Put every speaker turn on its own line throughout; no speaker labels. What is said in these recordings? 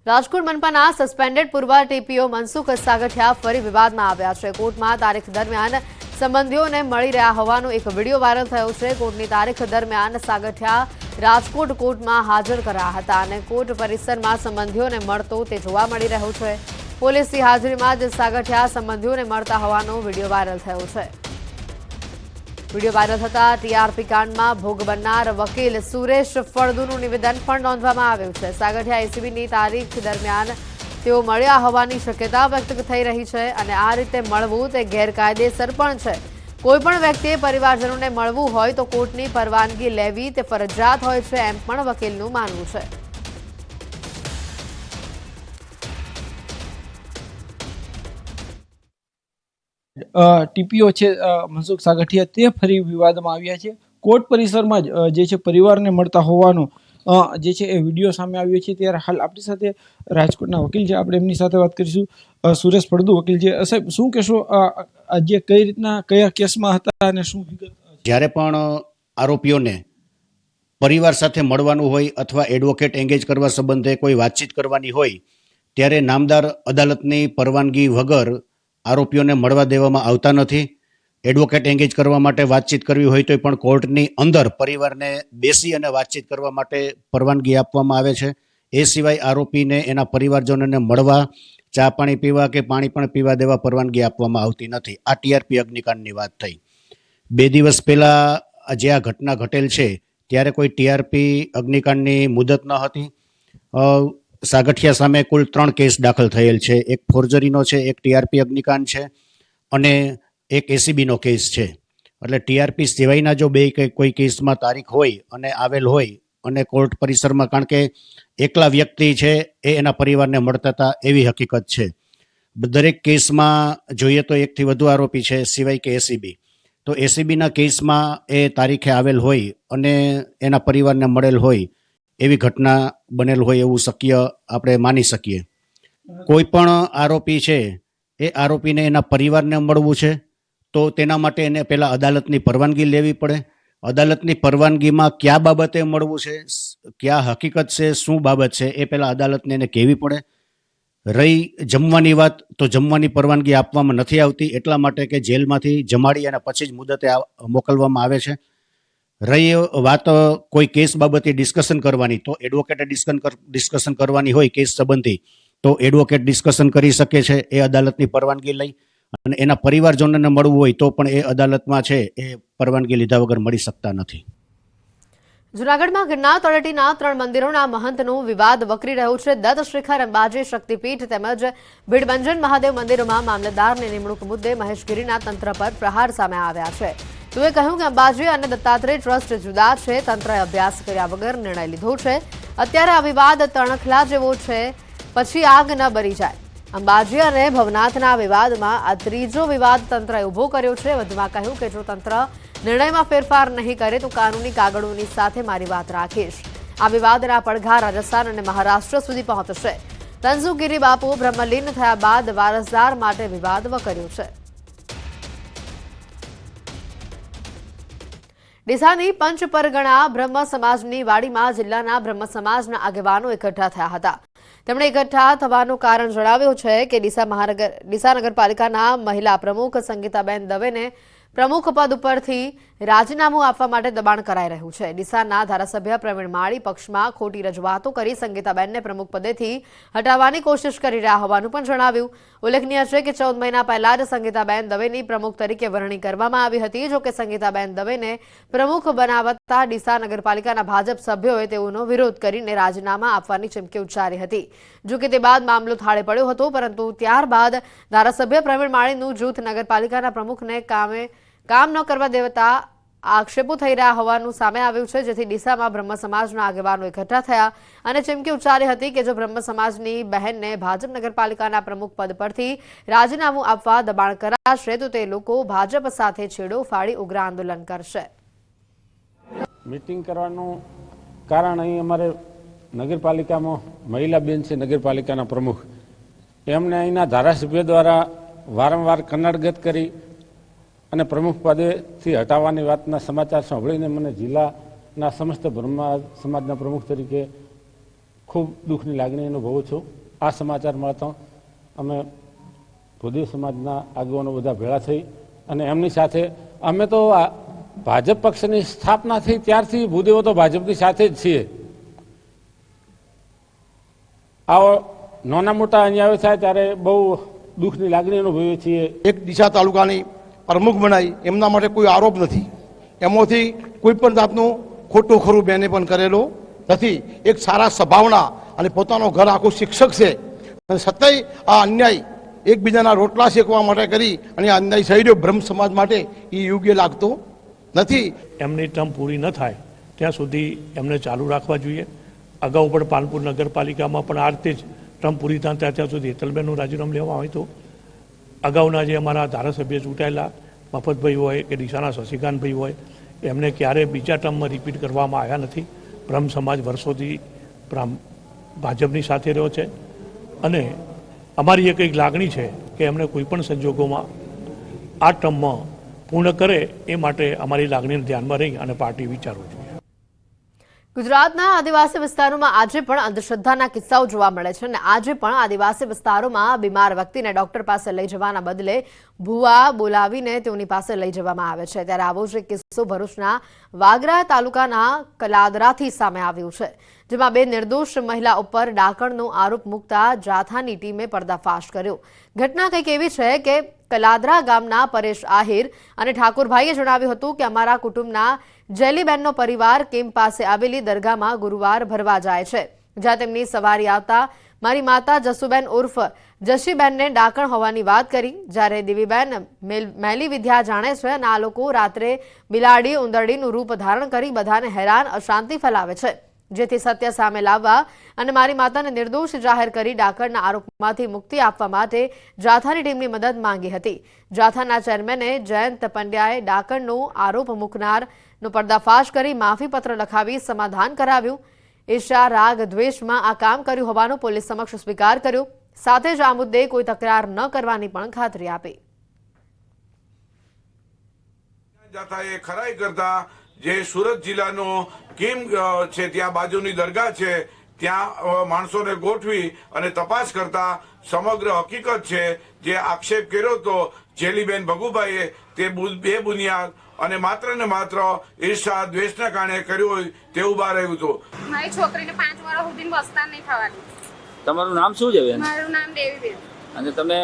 Rajkot મનપાના suspended પૂર્વ TPO Mansukh Sagathiya ફરી વિવાદમાં આવ્યા છે। કોર્ટમાં તારીખ દરમિયાન સંબંધીઓને મળી રહ્યા હોવાનો એક વિડીયો વાયરલ થયો છે। કોર્ટની તારીખ દરમિયાન સાગઠિયા રાજકોટ કોર્ટમાં હાજર કર્યા હતા અને કોર્ટ પરિસરમાં સંબંધીઓને મળતો તે જોવા મળી રહ્યો છે। પોલીસની હાજરીમાં જ સાગઠિયા સંબંધીઓને મળતા હોવાનો વિડીયો વાયરલ થયો છે। વિડીયો વાયરલ થતા ટીઆરપી કાંડમાં ભોગ બનનાર વકીલ સુરેશ ફળદુનું નિવેદન પણ નોંધવામાં આવ્યું છે। સાગઠિયા એસીબીની તારીખ દરમિયાન તેઓ મળ્યા હોવાની શક્યતા વ્યક્ત થઈ રહી છે અને આ રીતે મળવું તે ગેરકાયદેસર પણ છે। કોઈપણ વ્યક્તિએ પરિવારજનોને મળવું હોય તો કોર્ટની પરવાનગી લેવી તે ફરજિયાત હોય છે એમ પણ વકીલનું માનવું છે।
ટીપીઓ છે મનસુખ સાગઠિયા તે ફરી વિવાદમાં આવ્યા છે। કોર્ટ પરિસરમાં જ જે છે પરિવારને મળતા હોવાનો જે છે એ વિડીયો સામે આવ્યો છે। ત્યારે હાલ આપણી સાથે રાજકોટના વકીલ છે, આપણે એમની સાથે વાત કરીશું। સુરેશ ફળદુ વકીલ છે, સાહેબ શું કહેશો, આજે કઈ રીતના કયા કેસમાં હતા અને શું વિગત?
જ્યારે પણ આરોપીઓને પરિવાર સાથે મળવાનું હોય અથવા એડવોકેટ એંગેજ કરવા સંબંધે કોઈ વાતચીત કરવાની હોય ત્યારે નામદાર અદાલતની પરવાનગી વગર આરોપીઓને મળવા દેવામાં આવતા નથી। એડવોકેટ એંગેજ કરવા માટે વાતચીત કરવી હોય તો પણ કોર્ટની અંદર પરિવારને બેસી અને વાતચીત કરવા માટે પરવાનગી આપવામાં આવે છે। એ સિવાય આરોપીને એના પરિવારજનોને મળવા, ચા પાણી પીવા કે પાણી પણ પીવા દેવા પરવાનગી આપવામાં આવતી નથી। આ ટીઆરપી અગ્નિકાંડની વાત થઈ। 2 દિવસ પહેલા જે આ ઘટના ઘટેલ છે ત્યારે કોઈ ટીઆરપી અગ્નિકાંડની મુદત ન હતી। સાગઠિયા સામે કુલ 3 કેસ દાખલ થયેલ છે। એક ફોર્જરીનો છે, એક ટીઆરપી અગ્નિકાંડ છે અને એક એસીબીનો કેસ છે। એટલે ટીઆરપી સિવાયના જો કોઈ કેસમાં તારીખ હોય અને આવેલ હોય અને કોર્ટ પરિસરમાં, કારણ કે એકલા વ્યક્તિ છે એ એના પરિવારને મળતા હતા એવી હકીકત છે। દરેક કેસમાં જોઈએ તો 1 થી વધુ આરોપી છે સિવાય કે એસીબી, તો એસીબીના કેસમાં એ તારીખે આવેલ હોય અને એના પરિવારને મળેલ હોય એવી ઘટના બનેલ હોય એવું શક્ય આપણે માની શકીએ। કોઈ પણ આરોપી છે એ આરોપીને એના પરિવારને મળવું છે તો તેના માટે એને પહેલાં અદાલતની પરવાનગી લેવી પડે। અદાલતની પરવાનગીમાં કયા બાબતે મળવું છે, કયા હકીકત છે, શું બાબત છે એ પહેલાં અદાલતને એને કહેવી પડે। રહી જમવાની વાત, તો જમવાની પરવાનગી આપવામાં નથી આવતી, એટલા માટે કે જેલમાંથી જમાડી અને પછી જ મુદતે મોકલવામાં આવે છે। રહી વાત કોઈ કેસ બાબતે ડિસ્કશન કરવાની, તો એડવોકેટે ડિસ્કશન કરવાની હોય કેસ સંબંધી તો એડવોકેટ ડિસ્કશન કરી શકે છે એ અદાલતની પરવાનગી લઈ, અને એના પરિવારજનોને મળવું હોય તો પણ એ અદાલતમાં છે એ પરવાનગી લીધા વગર મળી શકતા નથી।
જૂનાગઢમાં ગિરનાર તળેટીના 3 મંદિરોના મહંતનો વિવાદ વકરી રહ્યો છે। દત્ત શિખર, અંબાજી શક્તિપીઠ તેમજ ભીડભંજન મહાદેવ મંદિરોમાં મામલતદારની નિમણૂક મુદ્દે મહેશગીરીના તંત્ર પર પ્રહાર સામે આવ્યા છે। તેઓએ કહ્યું કે અંબાજી અને દત્તાત્રેય ટ્રસ્ટ જુદા છે, તંત્રએ અભ્યાસ કર્યા વગર નિર્ણય લીધો છે। અત્યારે આ વિવાદ તણખલા જેવો છે, પછી આગ ન બળી જાય। અંબાજી અને ભવનાથના વિવાદમાં આ ત્રીજો વિવાદ તંત્રએ ઊભો કર્યો છે। વધુમાં કહ્યું કે જો તંત્ર નિર્ણયમાં ફેરફાર નહીં કરે તો કાનૂની કાગળોની સાથે મારી વાત રાખીશ। આ વિવાદના પડઘા રાજસ્થાન અને મહારાષ્ટ્ર સુધી પહોંચશે। તનસુખગીરી બાપુ બ્રહ્મલીન થયા બાદ વારસદાર માટે વિવાદ વકર્યો છે। ડીસાની પંચ પરગણા બ્રહ્મ સમાજની વાડીમાં જિલ્લાના બ્રહ્મ સમાજના આગેવાનો એકઠા થયા હતા। તેમણે એકઠા થવાનું કારણ જણાવ્યું છે કે ડીસા નગરપાલિકાના મહિલા પ્રમુખ સંગીતાબેન દવેને પ્રમુખ પદ ઉપરથી રાજીનામું આપવા માટે દબાણ કરાઈ રહ્યું છે। ડીસાના ધારાસભ્ય પ્રવીણ માળી પક્ષમાં ખોટી રજૂઆતો કરી સંગીતાબેનને પ્રમુખ પદેથી હટાવવાની કોશિશ કરી રહ્યા હોવાનું પણ જણાવ્યું। ઉલ્લેખનીય છે કે 14 મહિના પહેલા જ સંગીતાબેન દવેની પ્રમુખ તરીકે વરણી કરવામાં આવી હતી। જો કે સંગીતાબેન દવેને પ્રમુખ બનાવતા ડીસા નગરપાલિકાના ભાજપ સભ્યોએ તેઓનો વિરોધ કરીને રાજીનામા આપવાની ચીમકી ઉચ્ચારી હતી। જો કે તે બાદ મામલો થાળે પડ્યો હતો, પરંતુ ત્યારબાદ ધારાસભ્ય પ્રવીણ માળીનું જૂથ નગરપાલિકાના પ્રમુખને કામ ન કરવા દેવતા આક્ષેપો થઈ રહ્યા હોવાનું સામે આવ્યું છે, જેથી ડીસામાં બ્રહ્મ સમાજના આગેવાનો એકઠા થયા અને ચીમકી ઉચ્ચારી હતી કે જો બ્રહ્મ સમાજની બહેનને ભાજપ નગરપાલિકાના પ્રમુખ પદ પરથી રાજીનામું આપવા દબાણ કરાશે તો તે લોકો ભાજપ સાથે છેડો ફાડી ઉગ્ર આંદોલન કરશે।
મીટિંગ કરવાનું કારણ અહીં અમારે નગરપાલિકામાં મહિલા બેન છે નગરપાલિકાના પ્રમુખ, એમને અહીંના ધારાસભ્ય દ્વારા વારંવાર કનડગત કરી અને પ્રમુખ પદેથી હટાવવાની વાતના સમાચાર સાંભળીને મને જિલ્લાના સમસ્ત બ્રહ્મ સમાજના પ્રમુખ તરીકે ખૂબ દુઃખની લાગણી અનુભવું છું. આ સમાચાર મળતા અમે ભૂદેવ સમાજના આગેવાનો બધા ભેળા થઈ અને એમની સાથે અમે તો ભાજપ પક્ષની સ્થાપના થઈ ત્યારથી ભૂદેવો તો ભાજપની સાથે જ છીએ. આવો નાના મોટા અન્યાયો થાય ત્યારે બહુ દુઃખની લાગણી અનુભવીએ છીએ.
એક ડીસા તાલુકાની પ્રમુખ બનાવી એમના માટે કોઈ આરોપ નથી. એમાંથી કોઈ પણ જાતનું ખોટું ખરું બેને પણ કરેલો નથી. એક સારા સ્વભાવના અને પોતાનો ઘર આખું શિક્ષક છે અને છતાંય આ અન્યાય એકબીજાના રોટલા શેકવા માટે કરી અને આ અન્યાય થઈ રહ્યો બ્રહ્મ સમાજ માટે એ યોગ્ય લાગતો નથી.
એમની ટર્મ પૂરી ન થાય ત્યાં સુધી એમને ચાલુ રાખવા જોઈએ. અગાઉ પણ પાલનપુર નગરપાલિકામાં પણ આ રીતે જ ટર્મ પૂરી થાય ત્યાં સુધી હેતલબેનનું રાજીનામું લેવામાં આવ્યું હતું. અગાઉના જે અમારા ધારાસભ્ય ચૂંટાયેલા મફતભાઈ હોય કે ડીસાના શશિકાંતભાઈ હોય એમને ક્યારેય બીજા ટર્મમાં રિપીટ કરવામાં આવ્યા નથી. બ્રહ્મ સમાજ વર્ષોથી ભાજપની સાથે રહ્યો છે અને અમારી એક લાગણી છે કે એમને કોઈપણ સંજોગોમાં આ ટર્મમાં પૂર્ણ કરે એ માટે અમારી લાગણીને ધ્યાનમાં રહી અને પાર્ટી વિચારવું જોઈએ.
ગુજરાતના આદિવાસી વિસ્તારોમાં આજે પણ અંધશ્રદ્ધાના કિસ્સાઓ જોવા મળે છે અને આજે પણ આદિવાસી વિસ્તારોમાં બીમાર વ્યક્તિને ડોક્ટર પાસે લઈ જવાના બદલે ભૂવા બોલાવીને તેઓની પાસે લઈ જવામાં આવે છે. ત્યારે આવો જ એક કિસ્સો ભરૂચના વાગરા તાલુકાના કલાદરાથી સામે આવ્યો છે, જેમાં બે નિર્દોષ મહિલા ઉપર ડાકણનો આરોપ મૂકતા જાથાની ટીમે પર્દાફાશ કર્યો. ઘટના કંઈક એવી છે કે કલાદરા ગામના પરેશ આહિર અને ઠાકોરભાઈએ જણાવ્યું હતું કે અમારા કુટુંબના જેલીબેનનો પરિવાર કેમ્પ પાસે આવેલી દરગાહમાં ગુરુવાર ભરવા જાય છે, જ્યાં તેમની સવારી આવતા મારી માતા જસુબેન ઉર્ફ જશીબેનને ડાકણ હોવાની વાત કરી. જ્યારે દેવીબેન મેલી વિદ્યા જાણે છે અને આ લોકો રાત્રે બિલાડી ઉંદરડીનું રૂપ ધારણ કરી બધાને હેરાન અશાંતિ ફેલાવે છે, જેથી સત્ય સામે લાવવા અને મારી માતાને નિર્દોષ જાહેર કરી ડાકણના આરોપમાંથી મુક્તિ આપવા માટે જાથાની ટીમની મદદ માંગી હતી. જાથાના ચેરમેને જયંત પંડ્યાએ ડાકણનો આરોપ મૂકનારનો પર્દાફાશ કરી માફીપત્ર લખાવી સમાધાન કરાવ્યું. ઈર્ષા રાગ દ્વેષમાં આ કામ કર્યું હોવાનું પોલીસ સમક્ષ સ્વીકાર કર્યો. સાથે જ આ મુદ્દે કોઈ તકરાર ન કરવાની પણ ખાતરી આપી.
જાથાએ ખરાઈ કરતા જે સુરત જિલ્લાનો કેમ છે ત્યાં બાજુની દરગાહ છે ત્યાં માણસોને ગોઠવી અને તપાસ કરતા સમગ્ર હકીકત છે જે આક્ષેપ કર્યો હતો જેલીબેન ભગુભાઈએ તે બે બુનિયાદ અને માત્ર ઈર્ષા દ્વેષના કારણે કર્યું હોય તેવું બહાર આવ્યું હતું.
મારી છોકરીને 5 વર્ષ સુધી બસતા નહીં થવાનું.
તમારું નામ શું છે બેન?
મારું નામ દેવીબેન.
અને તમે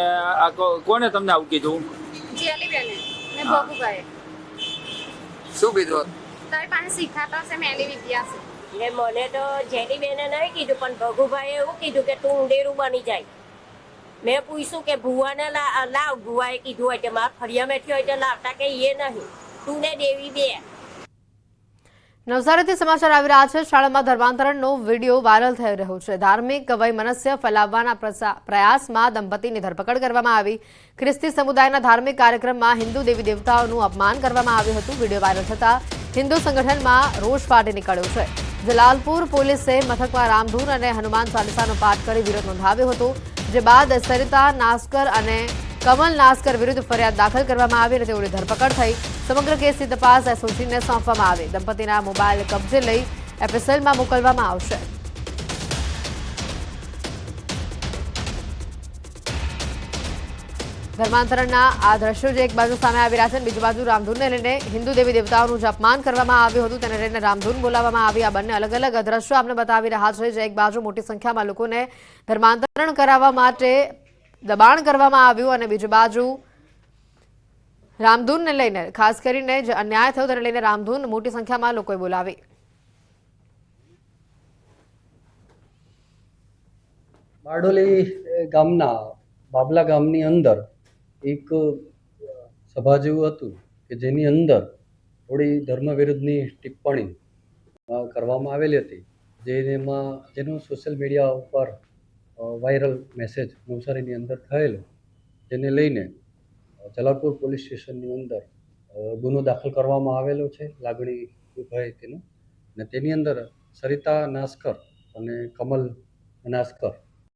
કોને તમને આવું કીધું?
જેલીબેને ને ભગુભાઈ.
શું કીધું?
તારી પાસે શીખાતા છે મેલી વિદ્યા છે.
એટલે મને તો જેલીબેને નહીં કીધું પણ ભગુભાઈએ એવું કીધું કે તું ઊંડેરું બની જાય. મેં પૂછ્યું કે ભુવાને લાવ. ભુવાએ કીધું હોય કે મારા ફળિયા મેઠી હોય તો લાવતા કે એ નહીં, તું ને દેવી બે.
નવસારીથી સમાચાર આવી રહ્યા છે. શાળામાં ધર્માંતરણનો વિડીયો વાયરલ થઈ રહ્યો છે. ધાર્મિક વૈમનસ્ય ફેલાવવાના પ્રયાસમાં દંપતીની ધરપકડ કરવામાં આવી. ખ્રિસ્તી સમુદાયના ધાર્મિક કાર્યક્રમમાં હિન્દુ દેવી દેવતાઓનું અપમાન કરવામાં આવ્યું હતું. વિડીયો વાયરલ થતા હિન્દુ સંગઠનમાં રોષ ફાટી નીકળ્યો છે. જલાલપુર પોલીસે મથકમાં રામધૂન અને હનુમાન ચાલીસાનો પાઠ કરી વિરોધ નોંધાવ્યો હતો, જે બાદ સરિતા નાસ્કર અને કમલ નાસ્કર વિરુદ્ધ ફરિયાદ દાખલ કરવામાં આવી અને તેઓની ધરપકડ થઈ. સમગ્ર કેસની તપાસ એસઓજીને સોંપવામાં આવી. દંપતીના મોબાઈલ કબજે લઈ એફએસએલમાં મોકલવામાં આવશે. ધર્માંતરણના આ દ્રશ્યો જે એક બાજુ સામે આવી રહ્યા છે, બીજી બાજુ રામધૂનને લઈને હિન્દુ દેવી દેવતાઓનું જે અપમાન કરવામાં આવ્યું હતું તેને લઈને રામધૂન બોલાવવામાં આવી. આ બંને અલગ અલગ દ્રશ્યો આપણે બતાવી રહ્યા છે, જે એક બાજુ મોટી સંખ્યામાં લોકોને ધર્માંતરણ કરાવવા માટે દબાણ કરવામાં આવ્યું અને બીજી બાજુ રામધૂનને લઈને ખાસ કરીને જે અન્યાય થયો તેને લઈને રામધૂન મોટી સંખ્યામાં લોકોએ બોલાવી.
બારડોલી ગામના બાબલા ગામની અંદર એક સભા જેવું હતું કે જેની અંદર થોડી ધર્મ વિરુદ્ધની ટિપ્પણી કરવામાં આવેલી હતી, જેનો સોશિયલ મીડિયા ઉપર વાયરલ મેસેજ નવસારીની અંદર થયેલો, જેને લઈને જલાલપુર પોલીસ સ્ટેશનની અંદર ગુનો દાખલ કરવામાં આવેલો છે લાગણી ભય તેનો, અને તેની અંદર સરિતા નાસ્કર અને કમલ નાસ્કર